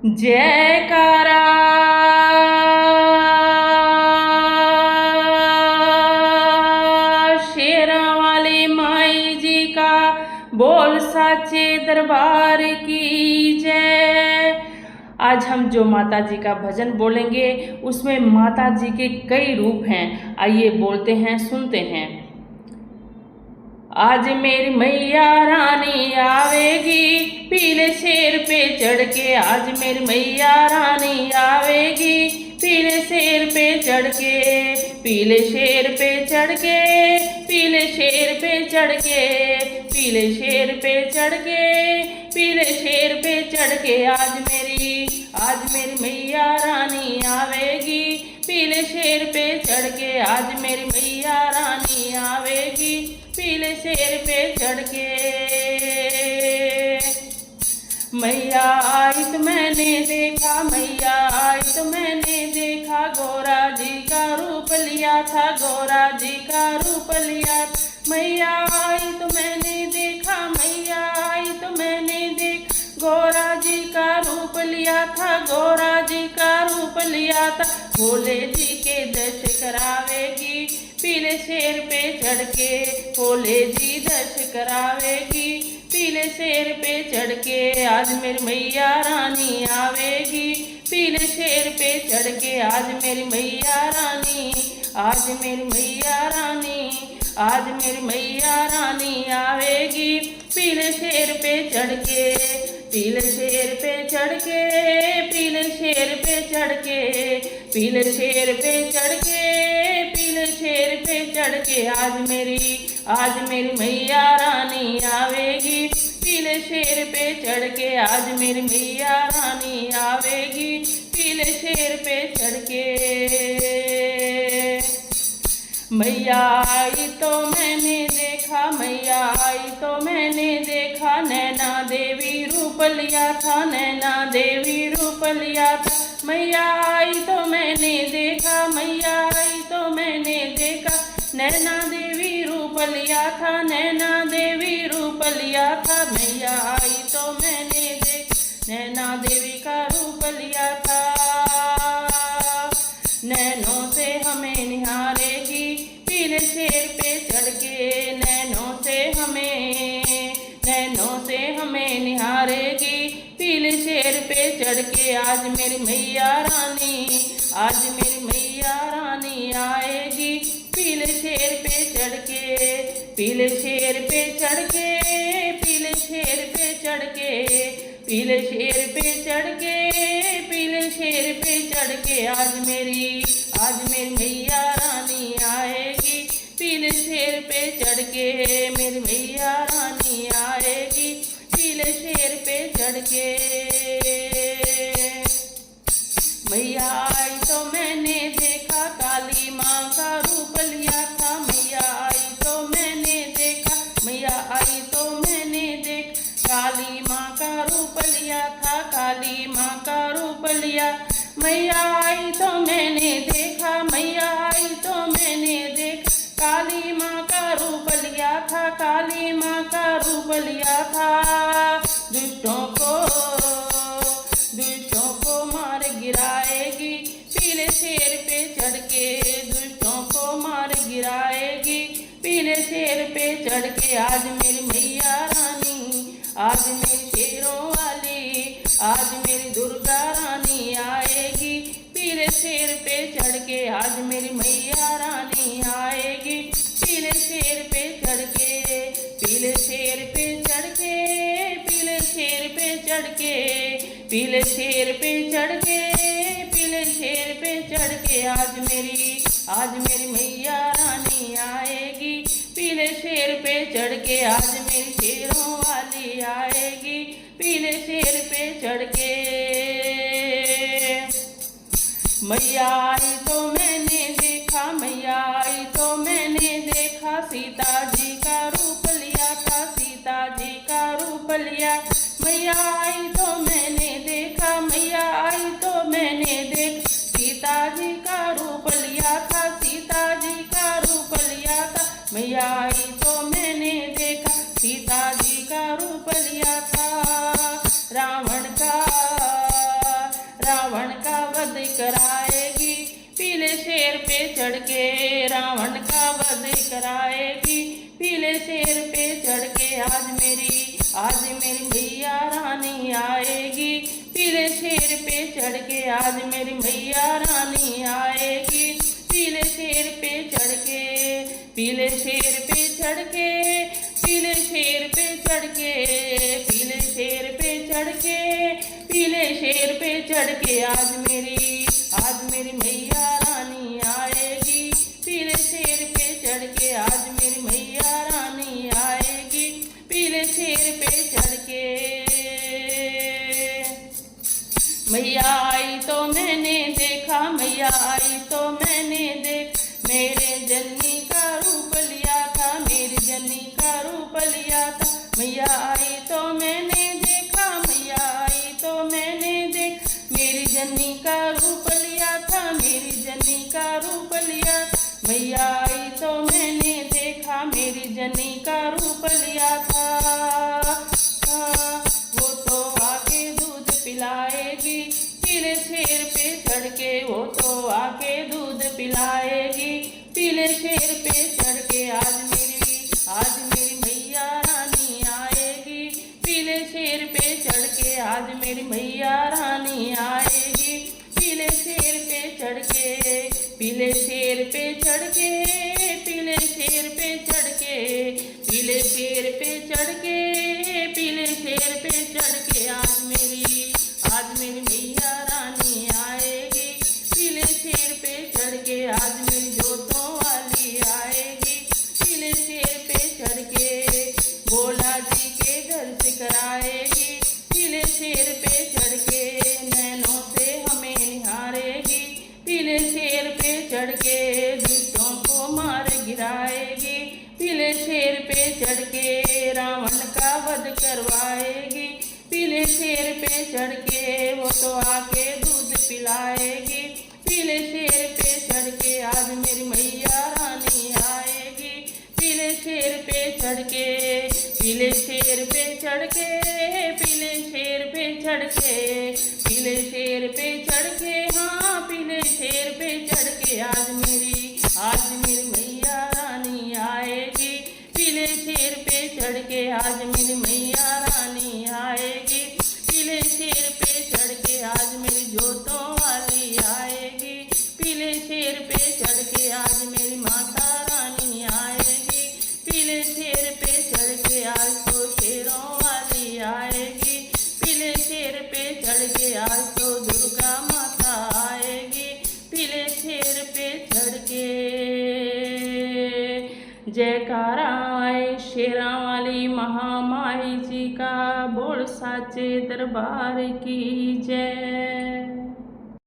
जयकारा शेरा वाले माई जी का, बोल साचे दरबार की जय। आज हम जो माता जी का भजन बोलेंगे उसमें माता जी के कई रूप हैं। आइए बोलते हैं, सुनते हैं। आज मेरी मैया रानी आवेगी पीले शेर पे चढ़ के। आज मेरी मैया रानी आवेगी पीले शेर पे चढ़ के। पीले शेर पे चढ़ के, पीले शेर पे चढ़ के, पीले शेर पे चढ़ के, पीले शेर पे चढ़ के। आज मेरी मैया रानी आवेगी पीले शेर पे चढ़ के। आज मेरी मैया रानी आवेगी पीले शेर पे चढ़ के। मैया आई तो मैंने देखा, मैया आई तो मैंने देखा, गोरा जी का रूप लिया था, गोरा जी का रूप लिया था। मैया आई तो मैंने देखा, मैया आई तो मैंने देखा, गोरा जी का रूप लिया था, गोरा जी का रूप लिया था। भोले जी के दर्श करावेगी पीले शेर पे चढ़ के। भोले जी दर्श करावेगी पीले शेर पे चढ़ के। आज मेरी मैया रानी आवेगी पीले शेर पे चढ़ के। आज मेरी मैया रानी, आज मेरी मैया रानी, आज मेरी मैया रानी आवेगी पीले शेर पे चढ़ के। पीले शेर पे चढ़ के, पीले शेर पे चढ़ के, पीले शेर पे चढ़ के, पीले शेर पे चढ़ के। आज मेरी मैया रानी आवेगी पीले शेर पे चढ़ के। आज मेरी मैया रानी आवेगी पीले शेर पे चढ़ के। मैया आई तो मैंने देखा, मैया आई तो मैंने देखा, नैना देवी रूप लिया था, नैना देवी रूप लिया था। मैया आई तो मैंने देखा, मैया आई तो मैंने देखा, नैना देवी रूप लिया था, नैना देवी रूप लिया था। मैया आई तो मैंने देखा, नैना देवी का रूप लिया था। नैनों से हमें निहारेगी पीले शेर पे चढ़ के। नैनों से हमें निहारेगी पीले शेर पे चढ़ के। आज मेरी मैया रानी, आज मेरी मैया रानी आएगी पीले शेर पे चढ़ के। पीले शेर पे चढ़ के, पीले शेर पे चढ़ के, पीले शेर पे चढ़ के, पीले शेर पे चढ़ के। आज मेरी मैया रानी आएगी पीले शेर पे चढ़ के। मेरी मैया रानी आएगी पीले शेर पे चढ़ के। मैया आई तो मैंने देखा, काली माँ का रूप लिया था। मैया आई तो मैंने देखा, मैया आई तो मैंने देखा, काली माँ का रूप लिया था, काली माँ का रूप लिया। मैया आई तो मैंने देखा, मैया आई तो मैंने देखा, काली माँ का रूप लिया था, काली माँ का रूप लिया था। दुष्टों को मार गिराएगी पीले शेर पे चढ़ के। दुष्टों को मार गिराएगी पीले शेर पे चढ़ के। आज मेरी मैया रानी, आज मेरी शेरों वाली, आज मेरी दुर्गा रानी आएगी पीले शेर पे चढ़ के। आज मेरी मैया रानी आएगी पीले शेर पे चढ़ के। पीले शेर पे चढ़ के, पीले शेर पे चढ़ के, पीले शेर पे चढ़ के, पीले शेर पे चढ़ के। आज मेरी मैया रानी आएगी पीले शेर पे चढ़ के। आज मेरी शेरों वाली आएगी पीले शेर पे चढ़ के। मैया आई तो मैंने देखा, मैया आई तो मैंने देखा, सीता जी का रूप लिया था, सीता जी का रूप लिया। मैया आई तो मैंने देखा, मैया आई तो मैंने देखा, सीता जी का रूप लिया था, सीता जी का रूप लिया था। मैया आई तो मैंने देखा, सीता जी का रूप लिया था। रावण का रावण का वध कराएगी, पीले शेर पे चढ़ के रावण का वध कराएगी, पीले शेर पे चढ़ के आज मेरी मैया रानी आएगी, पीले शेर पे चढ़ के आज मेरी मैया रानी आएगी, पीले शेर पे चढ़ के, पीले शेर पे चढ़ के, पीले शेर पे चढ़ के, पीले शेर पे चढ़ के, पीले शेर पे चढ़ के आज मेरी मैया रानी आएगी, पीले शेर पे चढ़ के आज मेरी मैया रानी आएगी, पीले शेर पे चढ़ के। मैया आई तो मैंने देखा, मैया आई तो मैंने देख, मेरे जननी का रूप लिया था, मेरी जननी का रूप लिया था। मैया आई तो मैंने देखा, मैया आई तो मैंने देख, मेरी जननी का रूप लिया था, मेरी जननी का रूप लिया। मैया आई तो मैंने देखा, मेरी जननी का रूप लिया था। वो तो आके दूध पिलाएगी, पीले शेर पे चढ़ के, वो तो आके दूध पिलाएगी, पीले शेर पे चढ़ के आज मेरी मैया रानी आएगी, पीले शेर पे चढ़ के आज मेरी मैया रानी आएगी, पीले शेर पे चढ़ के, पीले शेर पे चढ़ के, पीले शेर पे चढ़ के, पीले शेर पे चढ़ के, पीले शेर पे चढ़ के आज मेरी मैया रानी आएगी, पीले शेर पे चढ़ के आज मेरी जोतों वाली आएगी, पीले शेर पे चढ़ के भोला जी के घर से कराएगी, पीले शेर पे चढ़ के नैनों से हमें निहारेगी, पीले शेर पे चढ़ के दुष्टों को मार गिराएगी, पीले शेर पे चढ़ के रावण का वध करवाएगी, पीले शेर पे चढ़ के वो तो आके दूध पिलाएगी, पीले शेर पे चढ़ के आज मेरी मैया रानी आएगी, पीले शेर पे चढ़ के, पीले शेर पे चढ़ के, पीले शेर पे चढ़ के, पीले शेर पे चढ़ के, हाँ पीले शेर पे चढ़ के आज मेरी मैया रानी आएगी, पीले शेर पे चढ़ के आज मेरी मैया रानी आएगी, पीले शेर पे चढ़ के आज मेरी जोतों वाली आएगी, पीले शेर पे चढ़ के आज मेरी माता रानी आएगी, पीले शेर पे चढ़ के आज तो शेरों वाली आएगी, पीले शेर पे चढ़ के आज तो दुर्गा माता आएगी, पीले शेर पे चढ़ के। जयकारा आए शेरा वाली महामाई जी का, बोल साचे दरबार की जय।